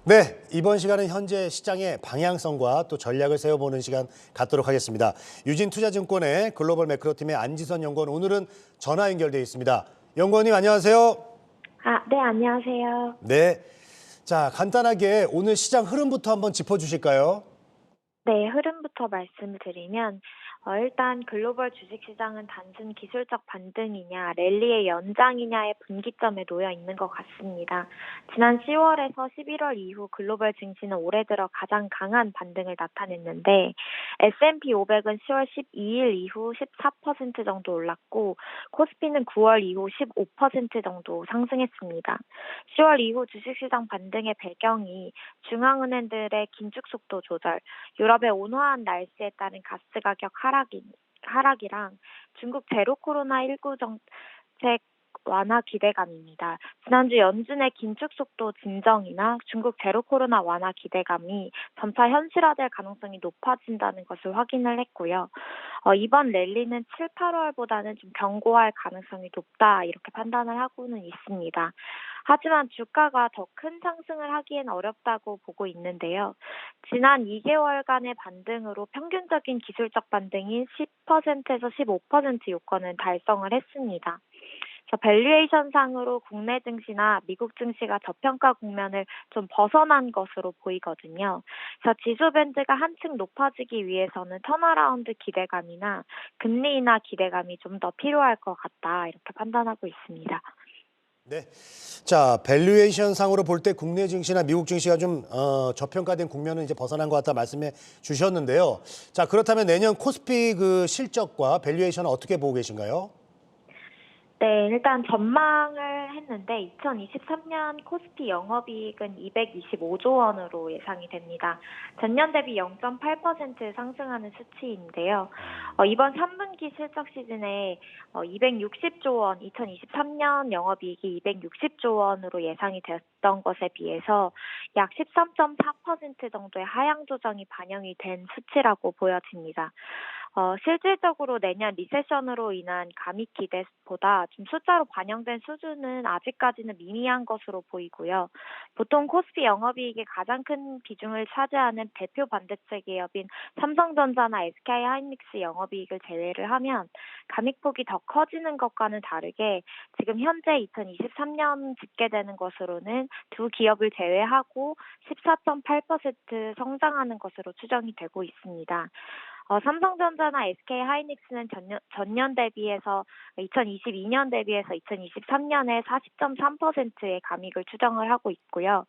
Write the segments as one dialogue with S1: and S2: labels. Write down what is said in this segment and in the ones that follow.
S1: 네, 이번 시간은 현재 시장의 방향성과 또 전략을 세워보는 시간 갖도록 하겠습니다. 유진투자증권의 글로벌 매크로팀의 안지선 연구원, 오늘은 전화 연결되어 있습니다. 연구원님 안녕하세요.
S2: 네, 안녕하세요.
S1: 네, 자 간단하게 오늘 시장 흐름부터 한번 짚어주실까요?
S2: 네, 흐름부터 말씀을 드리면 일단 글로벌 주식시장은 단순 기술적 반등이냐 랠리의 연장이냐의 분기점에 놓여 있는 것 같습니다. 지난 10월에서 11월 이후 글로벌 증시는 올해 들어 가장 강한 반등을 나타냈는데 S&P 500은 10월 12일 이후 14% 정도 올랐고 코스피는 9월 이후 15% 정도 상승했습니다. 10월 이후 주식시장 반등의 배경이 중앙은행들의 긴축 속도 조절, 유럽의 온화한 날씨에 따른 가스 가격 하락이랑 중국 제로 코로나19 정책 완화 기대감입니다. 지난주 연준의 긴축 속도 진정이나 중국 제로 코로나 완화 기대감이 점차 현실화될 가능성이 높아진다는 것을 확인을 했고요. 이번 랠리는 7, 8월보다는 좀 견고할 가능성이 높다 이렇게 판단을 하고는 있습니다. 하지만 주가가 더 큰 상승을 하기엔 어렵다고 보고 있는데요. 지난 2개월간의 반등으로 평균적인 기술적 반등인 10%에서 15% 요건은 달성을 했습니다. 밸류에이션 상으로 국내 증시나 미국 증시가 저평가 국면을 좀 벗어난 것으로 보이거든요. 그래서 지수 밴드가 한층 높아지기 위해서는 턴어라운드 기대감이나 금리 인하 기대감이 좀 더 필요할 것 같다 이렇게 판단하고 있습니다.
S1: 네, 자 밸류에이션 상으로 볼 때 국내 증시나 미국 증시가 좀 저평가된 국면은 이제 벗어난 것 같다 말씀해 주셨는데요. 자 그렇다면 내년 코스피 그 실적과 밸류에이션은 어떻게 보고 계신가요?
S2: 네, 일단 전망을 했는데 2023년 코스피 영업이익은 225조 원으로 예상이 됩니다. 전년 대비 0.8% 상승하는 수치인데요. 이번 3분기 실적 시즌에 260조 원, 2023년 영업이익이 260조 원으로 예상이 됐던 것에 비해서 약 13.4% 정도의 하향 조정이 반영이 된 수치라고 보여집니다. 실질적으로 내년 리세션으로 인한 감익 기대보다 좀 숫자로 반영된 수준은 아직까지는 미미한 것으로 보이고요. 보통 코스피 영업이익의 가장 큰 비중을 차지하는 대표 반도체 기업인 삼성전자나 SK 하이닉스 영업이익을 제외를 하면 감익폭이 더 커지는 것과는 다르게 지금 현재 2023년 집계되는 것으로는 두 기업을 제외하고 14.8% 성장하는 것으로 추정이 되고 있습니다. 삼성전자나 SK 하이닉스는 전년 대비해서 2022년 대비해서 2023년에 40.3%의 감익을 추정을 하고 있고요.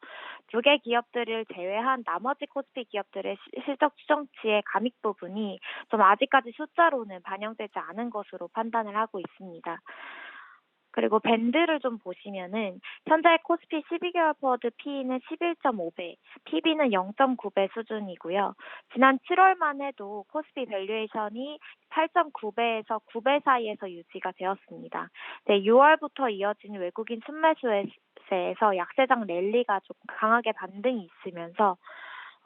S2: 두 개 기업들을 제외한 나머지 코스피 기업들의 실적 추정치의 감익 부분이 좀 아직까지 숫자로는 반영되지 않은 것으로 판단을 하고 있습니다. 그리고 밴드를 좀 보시면은 현재 코스피 12개월 포워드 P는 11.5배, PB는 0.9배 수준이고요. 지난 7월만 해도 코스피 밸류에이션이 8.9배에서 9배 사이에서 유지가 되었습니다. 네, 6월부터 이어진 외국인 순매수세에서 약세장 랠리가 좀 강하게 반등이 있으면서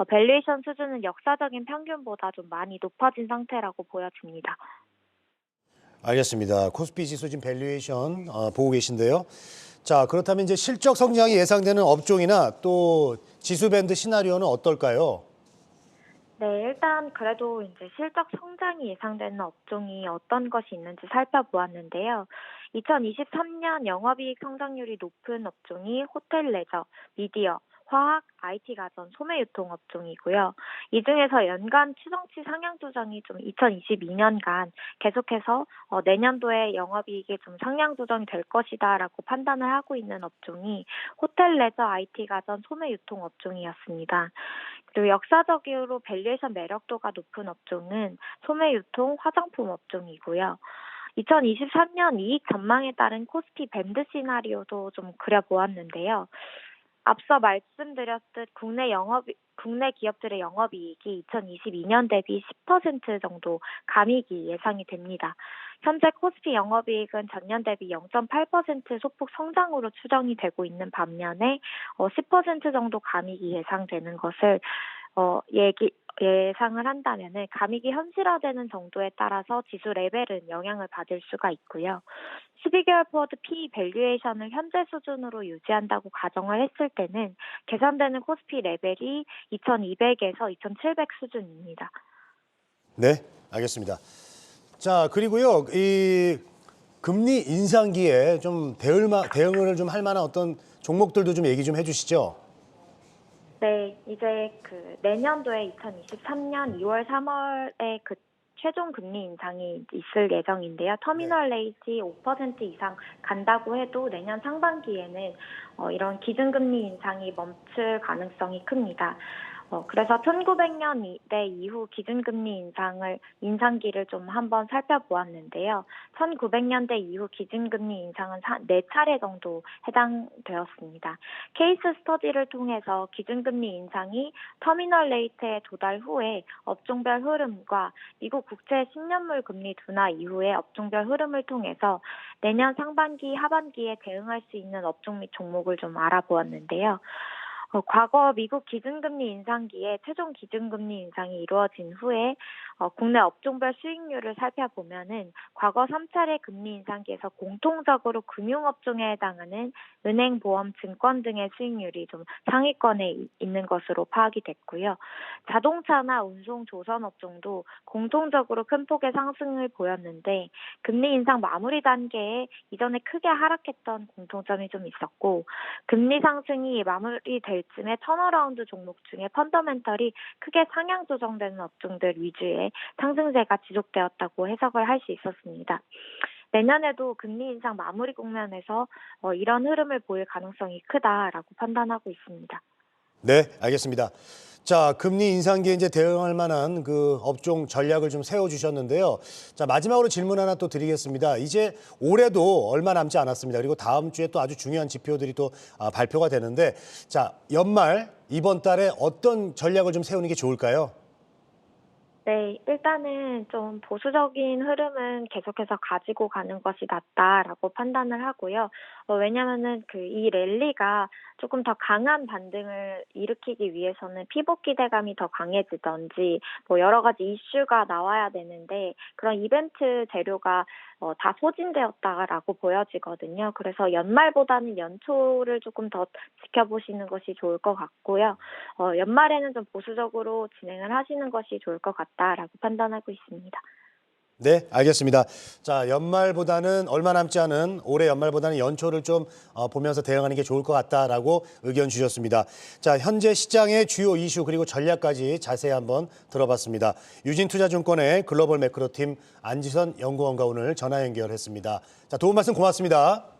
S2: 밸류에이션 수준은 역사적인 평균보다 좀 많이 높아진 상태라고 보여집니다.
S1: 알겠습니다. 코스피 지수 지금 밸류에이션 보고 계신데요. 자, 그렇다면 이제 실적 성장이 예상되는 업종이나 또 지수 밴드 시나리오는 어떨까요?
S2: 네, 일단 그래도 이제 실적 성장이 예상되는 업종이 어떤 것이 있는지 살펴보았는데요. 2023년 영업이익 성장률이 높은 업종이 호텔 레저, 미디어, 화학, IT 가전, 소매 유통 업종이고요. 이 중에서 연간 추정치 상향 조정이 좀 2022년간 계속해서 내년도에 영업이익이 좀 상향 조정이 될 것이다라고 판단을 하고 있는 업종이 호텔 레저, IT 가전, 소매 유통 업종이었습니다. 그리고 역사적으로 밸류에이션 매력도가 높은 업종은 소매 유통, 화장품 업종이고요. 2023년 이익 전망에 따른 코스피 밴드 시나리오도 좀 그려보았는데요. 앞서 말씀드렸듯 국내 기업들의 영업이익이 2022년 대비 10% 정도 감익이 예상이 됩니다. 현재 코스피 영업이익은 전년 대비 0.8% 소폭 성장으로 추정이 되고 있는 반면에 10% 정도 감익이 예상되는 것을 예상을 한다면은 감익이 현실화되는 정도에 따라서 지수 레벨은 영향을 받을 수가 있고요. 12개월 포워드 PE 밸류에이션을 현재 수준으로 유지한다고 가정을 했을 때는 계산되는 코스피 레벨이 2200에서 2700 수준입니다.
S1: 네, 알겠습니다. 자, 그리고요, 이 금리 인상기에 좀 대응을 좀 할 만한 어떤 종목들도 좀 얘기 좀 해주시죠.
S2: 네, 이제 그 내년도에 2023년 2월, 3월에 그 최종 금리 인상이 있을 예정인데요. 터미널 레이트 5% 이상 간다고 해도 내년 상반기에는 이런 기준금리 인상이 멈출 가능성이 큽니다. 그래서 1900년대 이후 기준금리 인상기를 좀 한번 살펴보았는데요. 1900년대 이후 기준금리 인상은 4차례 정도 해당되었습니다. 케이스 스터디를 통해서 기준금리 인상이 터미널 레이트에 도달 후에 업종별 흐름과 미국 국채 10년물 금리 둔화 이후의 업종별 흐름을 통해서 내년 상반기, 하반기에 대응할 수 있는 업종 및 종목을 좀 알아보았는데요. 과거 미국 기준금리 인상기에 최종 기준금리 인상이 이루어진 후에 국내 업종별 수익률을 살펴보면은 과거 3차례 금리 인상기에서 공통적으로 금융업종에 해당하는 은행, 보험, 증권 등의 수익률이 좀 상위권에 있는 것으로 파악이 됐고요. 자동차나 운송, 조선 업종도 공통적으로 큰 폭의 상승을 보였는데 금리 인상 마무리 단계에 이전에 크게 하락했던 공통점이 좀 있었고 금리 상승이 마무리될 쯤에 턴어라운드 종목 중에 펀더멘털이 크게 상향 조정되는 업종들 위주의 상승세가 지속되었다고 해석을 할 수 있었습니다. 내년에도 금리 인상 마무리 국면에서 이런 흐름을 보일 가능성이 크다라고 판단하고 있습니다.
S1: 네, 알겠습니다. 자, 금리 인상기에 이제 대응할 만한 그 업종 전략을 좀 세워주셨는데요. 자, 마지막으로 질문 하나 또 드리겠습니다. 이제 올해도 얼마 남지 않았습니다. 그리고 다음 주에 또 아주 중요한 지표들이 또 발표가 되는데, 자, 연말 이번 달에 어떤 전략을 좀 세우는 게 좋을까요?
S2: 네, 일단은 좀 보수적인 흐름은 계속해서 가지고 가는 것이 낫다라고 판단을 하고요. 왜냐면은 이 랠리가 조금 더 강한 반등을 일으키기 위해서는 피봇 기대감이 더 강해지던지 여러 가지 이슈가 나와야 되는데 그런 이벤트 재료가 다 소진되었다라고 보여지거든요. 그래서 연말보다는 연초를 조금 더 지켜보시는 것이 좋을 것 같고요. 연말에는 좀 보수적으로 진행을 하시는 것이 좋을 것 같다라고 판단하고 있습니다.
S1: 네, 알겠습니다. 자, 연말보다는 얼마 남지 않은 올해 연말보다는 연초를 좀 보면서 대응하는 게 좋을 것 같다라고 의견 주셨습니다. 자, 현재 시장의 주요 이슈 그리고 전략까지 자세히 한번 들어봤습니다. 유진투자증권의 글로벌 매크로팀 안지선 연구원과 오늘 전화 연결했습니다. 자, 도움 말씀 고맙습니다.